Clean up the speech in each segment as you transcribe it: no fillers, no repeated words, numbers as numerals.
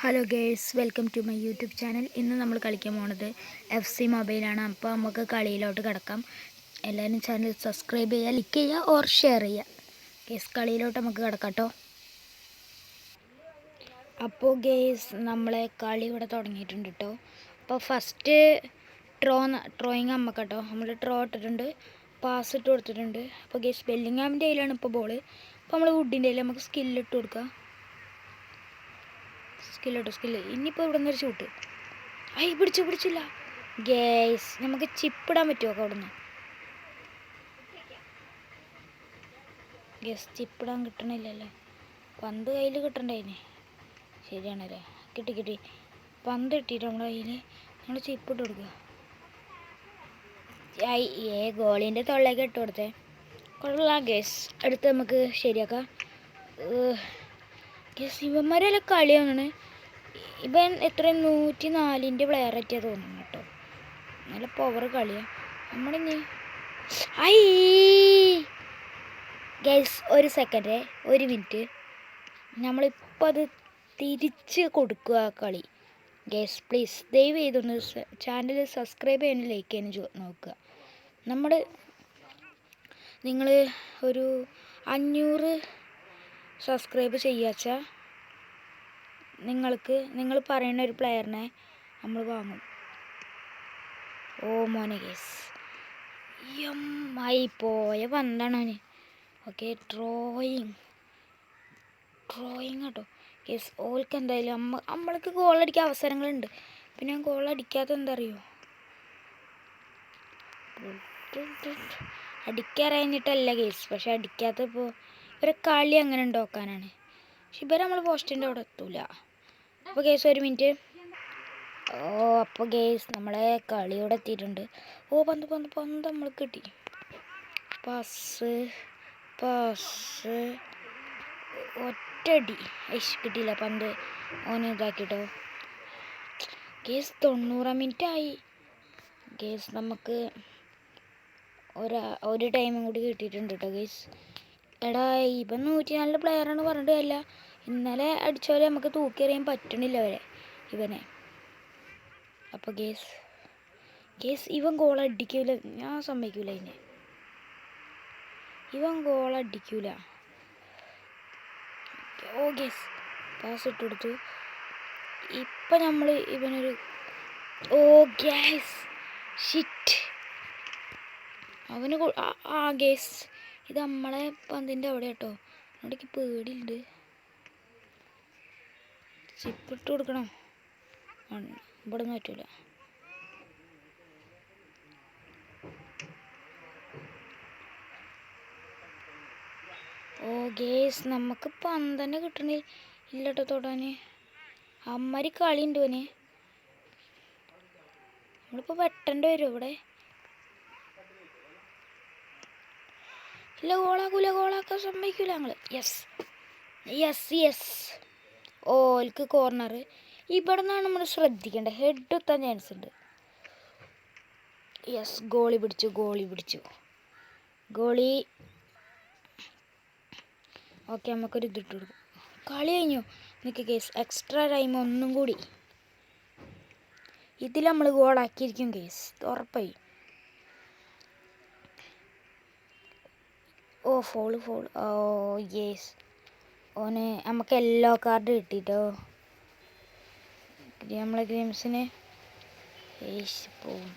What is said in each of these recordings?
Hello girls, welcome to my YouTube channel. ഇന്ന് നമ്മൾ കളിക്കാൻ പോണത് FC മൊബൈലാണ്. അപ്പോൾ നമുക്ക് കളിയിലോട്ട് കിടക്കാം. എല്ലാവരും ചാനൽ സബ്സ്ക്രൈബ് ചെയ്യുക, ലൈക്ക് ചെയ്യുക, ഓർ ഷെയർ ചെയ്യുക. ഗേഴ്സ്, കളിയിലോട്ട് നമുക്ക് കിടക്കാം കേട്ടോ. അപ്പോൾ ഗേഴ്സ്, നമ്മളെ കളി ഇവിടെ തുടങ്ങിയിട്ടുണ്ട് കേട്ടോ. അപ്പോൾ ഫസ്റ്റ് ഡ്രോയിങ് നമുക്ക് കേട്ടോ. നമ്മൾ ഡ്രോ ഇട്ടിട്ടുണ്ട്, പാസ് ഇട്ട് കൊടുത്തിട്ടുണ്ട്. അപ്പോൾ ഗേഴ്സ്, ബെല്ലിങ്ങാമിൻ്റെ കയ്യിലാണ് ഇപ്പോൾ ബോൾ. അപ്പോൾ നമ്മൾ വുഡിൻ്റെ കയ്യിൽ നമുക്ക് സ്കില്ലിട്ട് കൊടുക്കുക. സ്കില്ല് ഇനിയിപ്പോൾ ഇവിടെ നിന്നൊരു ഷൂട്ട്. പിടിച്ചില്ല ഗേസ്. നമുക്ക് ചിപ്പിടാൻ പറ്റുമോ അവിടെ നിന്ന്? ഗേസ്, ചിപ്പിടാൻ കിട്ടണില്ലല്ലോ. പന്ത് കയ്യിൽ കിട്ടണ്ടേനെ. ശരിയാണല്ലേ, കിട്ടി. പന്ത് കിട്ടിയിട്ട് നമ്മുടെ കയ്യിൽ നമ്മൾ ചിപ്പിട്ട് കൊടുക്കുക. ഗോളിൻ്റെ തൊള്ളേക്ക് ഇട്ട് കൊടുത്തേ. കൊള്ളാം ഗേസ്. അടുത്ത് നമുക്ക് ശരിയാക്കാം. ഗേസ്, ഇവന്മാരെല്ലാം കളിയാണ്. ഇവൻ എത്രയും 104ൻ്റെ പ്ലെയർ ആയിട്ടാണ് തോന്നുന്നു കേട്ടോ. നല്ല പവർ കളിയാണ്. നമ്മളിനി ഗൈസ്, ഒരു സെക്കൻഡ്, ഒരു മിനിറ്റ്. നമ്മളിപ്പോൾ അത് തിരിച്ച് കൊടുക്കുക കളി. ഗൈസ് പ്ലീസ് ദയവ് ചെയ്തൊന്ന് ചാനൽ സബ്സ്ക്രൈബ് ചെയ്യാനും ലൈക്ക് ചെയ്യാനും നോക്കുക. നിങ്ങൾ ഒരു 500 സബ്സ്ക്രൈബ് ചെയ്യാച്ചാൽ നിങ്ങൾ പറയുന്ന ഒരു പ്ലെയറിനെ നമ്മൾ വാങ്ങും. ഓ മോനെ ഗേസ്, പോയ പന്താണ് അവന്. ഓക്കെ, ഡ്രോയിങ് കേട്ടോ ഗേസ്. ഓൾക്ക് എന്തായാലും നമ്മൾക്ക് ഗോളടിക്കാൻ അവസരങ്ങളുണ്ട്. പിന്നെ ഗോളടിക്കാത്ത എന്താ അറിയോ, അടിക്കാറാഞ്ഞിട്ടല്ല ഗേസ്. പക്ഷെ അടിക്കാത്തപ്പോൾ ഇവരെ കളി അങ്ങനെ ഉണ്ടാക്കാനാണ്. പക്ഷെ ഇവരെ നമ്മൾ പോസ്റ്റിൻ്റെ അവിടെ എത്തൂല. അപ്പോൾ ഗേസ്, ഒരു മിനിറ്റ്. അപ്പോൾ ഗേസ്, നമ്മളെ കളിയോടെ എത്തിയിട്ടുണ്ട്. പന്ത് നമ്മൾ കിട്ടി. പാസ് ഒറ്റടി. കിട്ടിയില്ല പന്ത്. ഓന് ഇതാക്കിട്ടോ ഗേസ്. 90 മിനിറ്റ് ആയി ഗേസ്. നമുക്ക് ഒരു ടൈമും കൂടി കിട്ടിയിട്ടുണ്ട് കേട്ടോ ഗേസ്. എടാ, ഇപ്പം 104 പ്ലെയറാണ് പറഞ്ഞിട്ട് അല്ല. ഇന്നലെ അടിച്ചോലെ നമുക്ക് തൂക്കിയെറിയാൻ പറ്റണില്ല ഇവനെ. അപ്പോൾ ഗേസ് ഇവൻ ഗോളടിക്കൂല. ഞാൻ സമ്മതിക്കൂല ഇവൻ ഗോളടിക്കൂല. ഓ ഗേസ്, പാസ് ഇട്ട് കൊടുത്തു. ഇപ്പം നമ്മൾ ഇവനൊരു ഗേസ് ഷിറ്റ്. അവന് ഗേസ്, ഇത് നമ്മളെ പന്തിൻ്റെ അവിടെ കേട്ടോ. അവിടേക്ക് പേടിയുണ്ട്. ചിപ്പിട്ട് കൊടുക്കണം. ഇവിടെ നിന്ന് പറ്റൂല. ഗേസ്, നമുക്ക് പന്തന്നെ കിട്ടണേ ഇല്ല കേട്ടോ തൊടാൻ. അമ്മരി കളി ഉണ്ട് അവന്. നമ്മളിപ്പോൾ വെട്ടേണ്ടി വരും ഇവിടെ. ഇല്ല, ഗോളാക്കാൻ സമ്മതിക്കൂല ഞങ്ങൾ. യെസ്. ഓൽക്ക് കോർണർ. ഇവിടെ നിന്നാണ് നമ്മൾ ശ്രദ്ധിക്കേണ്ടത്. ഹെഡ് എത്താൻ ചാൻസ് ഉണ്ട്. യെസ്, ഗോളി പിടിച്ചു. ഓക്കെ, നമുക്കൊരു ഇതിട്ട് കൊടുക്കും. കളി കഴിഞ്ഞു. നിൽക്ക് കേസ്, എക്സ്ട്രാ ടൈം ഒന്നും കൂടി. ഇതിൽ നമ്മൾ ഗോളാക്കിയിരിക്കും കേസ്, ഉറപ്പായി. ഫോൾ. യെസ്, ഓന് നമുക്ക് യെല്ലോ കാർഡ് കിട്ടിട്ടോ. നമ്മളെ ഗെയിംസിന്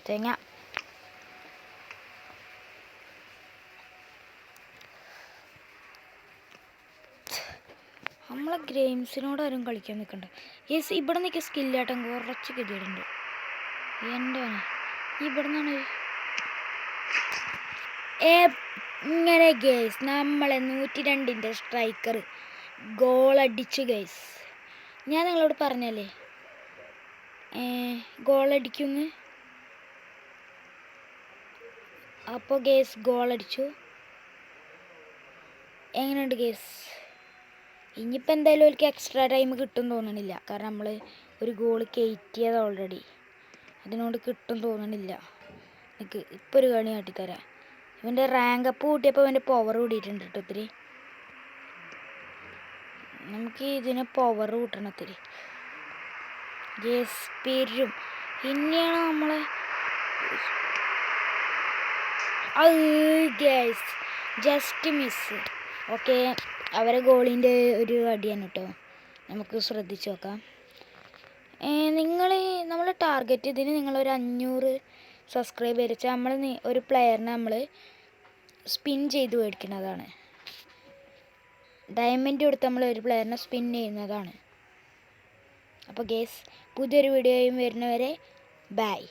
തേങ്ങ. നമ്മളെ ഗെയിംസിനോട് ആരും കളിക്കാൻ നിൽക്കണ്ട. യെസ്, ഇവിടെ നിൽക്കുക സ്കില്ലാട്ടം കുറച്ച് ഗതിയുണ്ട്. എൻ്റെ ഇവിടെ നിന്നാണ് ഇങ്ങനെ ഗേസ്. നമ്മളെ 102ൻ്റെ സ്ട്രൈക്കർ ഗോളടിച്ചു ഗേസ്. ഞാൻ നിങ്ങളോട് പറഞ്ഞല്ലേ ഗോളടിക്കുമെന്ന്. അപ്പോൾ ഗേസ് ഗോളടിച്ചു. എങ്ങനെയുണ്ട് ഗേസ്? ഇനിയിപ്പോൾ എന്തായാലും എനിക്ക് എക്സ്ട്രാ ടൈം കിട്ടും തോന്നണില്ല. കാരണം നമ്മൾ ഒരു ഗോൾ കയറ്റിയത് ഓൾറെഡി. അതിനോട് കിട്ടും തോന്നണില്ല. എനിക്ക് ഇപ്പോൾ ഒരു കളി കാട്ടിത്തരാം. ഇവൻ്റെ റാങ്ക് അപ്പ് കൂട്ടിയപ്പോൾ ഇവൻ്റെ പവർ കൂടിയിട്ടുണ്ട് കേട്ടോ ഒത്തിരി. നമുക്ക് ഇതിന് പവർ കൂട്ടണം ഒത്തിരി. ഗേസ് പെരും. ഇനിയാണ് നമ്മളെ ഗേസ് ജസ്റ്റ് മിസ്. ഓക്കെ, അവരെ ഗോളിൻ്റെ ഒരു അടിയാണ് കേട്ടോ. നമുക്ക് ശ്രദ്ധിച്ച് നോക്കാം. നമ്മൾ ടാർഗറ്റ് ഇതിന് നിങ്ങളൊരു 500 സബ്സ്ക്രൈബ് വരച്ചാൽ നമ്മൾ ഒരു പ്ലെയറിനെ നമ്മൾ സ്പിൻ ചെയ്ത് മേടിക്കുന്നതാണ്. ഡയമണ്ട് കൊടുത്ത് നമ്മൾ ഒരു പ്ലെയറിനെ സ്പിൻ ചെയ്യുന്നതാണ്. അപ്പോൾ ഗേസ് പുതിയൊരു വീഡിയോയും വരുന്നവരെ ബൈ.